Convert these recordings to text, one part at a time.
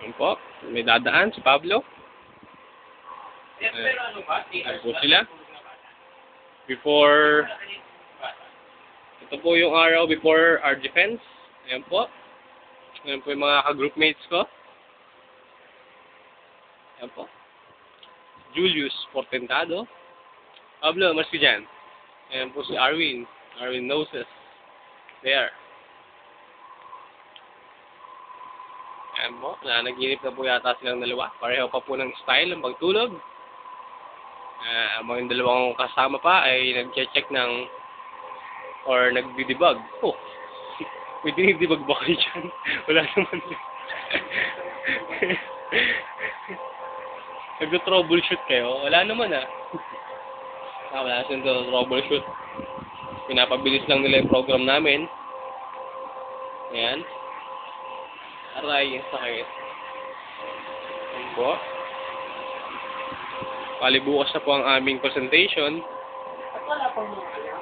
Yun po. May dadaan si Pablo. Ano po sila? Before... Ito po yung araw before our defense. Ayan po. Ayan po yung mga ka-groupmates ko. Ayan po. Julius Portentado. Pablo, mas ka dyan. Ayan po si Arwin. Arwin Noses. There. Ayan po. Nanaginip na po yata silang dalawa. Pareho pa po ng style ng pagtulog. Mga dalawang kasama pa ay nag-check ng or nagdi-debug. Oh, may dinidebug ba kayo dyan? Wala naman. Nag-troubleshoot kayo? Wala naman wala silang troubleshoot. Pinapabilis lang nila yung program namin. Ayan. Aray, yung sakit. Ayan po. Palibukas na po ang aming presentation.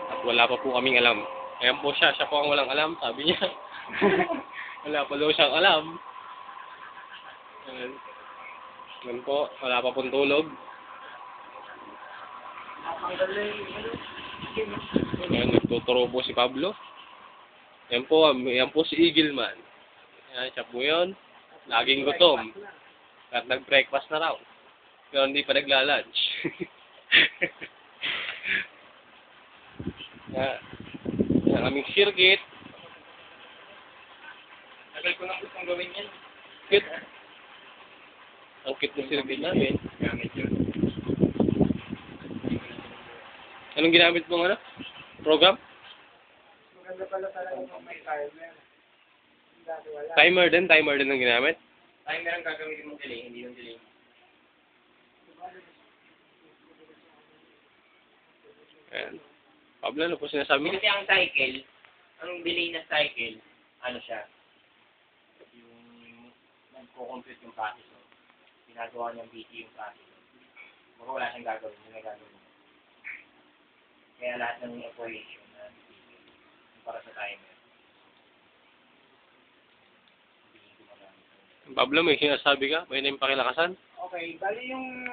At wala pa po kaming alam. Ayan po siya. Siya po ang walang alam, sabi niya. Wala pa daw siyang alam. Ayan po. Wala pa pong tulog. Ayan, nagtuturo po si Pablo. Ayan po si Eagleman. Ayan, siya po yun. Laging gutom. At nag-breakfast na raw. Pero hindi pa nagla-lunch. Ang aming circuit. Tagal ko na gustong gawin yan. Cute. Ang cute ng circuit namin. Gamit yun. Anong ginamit mong program? Maganda pala talaga kung may timer. Timer din ang ginamit. Timer ang gagawin mong delay, hindi yung delay. Ayan. Pablo, ano po sinasabi mo? Kasi ang cycle, ang delay na cycle, ano siya? Yung nagko-compute yung processor. Ginagawa niyang BT yung processor. Baka wala siyang gagawin, yung nagagawin. Kaya lahat ng operation na para sa timer. Pablo, may sinasabi ka? May na yung pakilakasan? Okay, bali yung...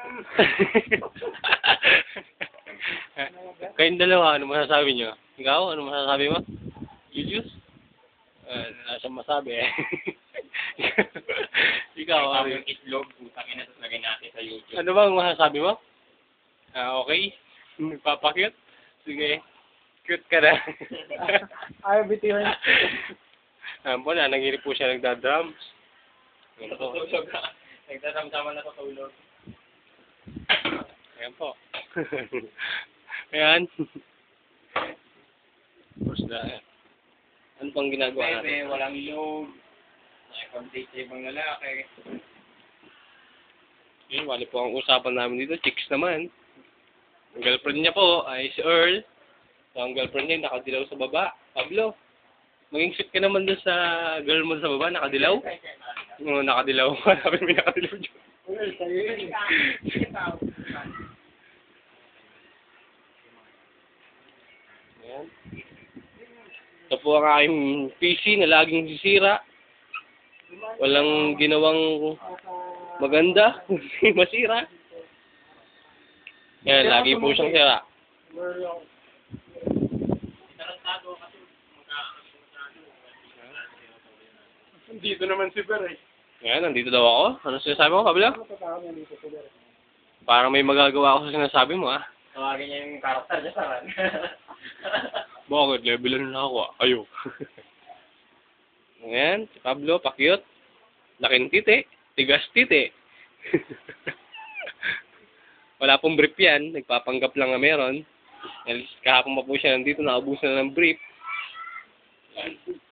Kayong dalawa, ano masasabi nyo? Ikaw, ano masasabi mo? Julius? Wala siyang masabi Ikaw, Sabi yung itlog, putang ina, tapos lagay natin sa YouTube. Ano bang masasabi mo? Okay? Nagpapakyut? Sige. Cute ka na. Ayaw bitiwan. Ayan po na, nangyari po siya nagda-drums. Natutulog ka. Nagtatamtaman na tutulog. Ayan po. Ayan. Tapos na. Ano pang ginagawa natin? Bebe, walang load. Nakipag-date sa ibang lalaki. Yun, wali po ang usapan namin dito. Chicks naman. Ang girlfriend niya po ay si Earl. So, ang girlfriend niya nakadilaw sa baba. Pablo, maging shoot ka naman doon sa girl mo sa baba. Nakadilaw? Oo, nakadilaw. Hanapin mo yung nakadilaw dyan. Well, sa'yo yun. Ayan. Ito po ang aking PC na laging sisira. Walang ginawang maganda. Masira. Yan, lagi po siyang sira. Dito naman si Ber eh. Yan, nandito daw ako. Ano sinasabi mo, Pablo? Parang may magagawa ako sa sinasabi mo, Tawagin niya yung karakter niya sa Bakit? Levelan na ako, Ayo. Ayan, si Pablo, pakyut. Laking titi. Tigas titi. Wala pong brief yan. Nagpapanggap lang na meron. Kahapon pa po siya nandito. Naubusan na ng brief. Yan.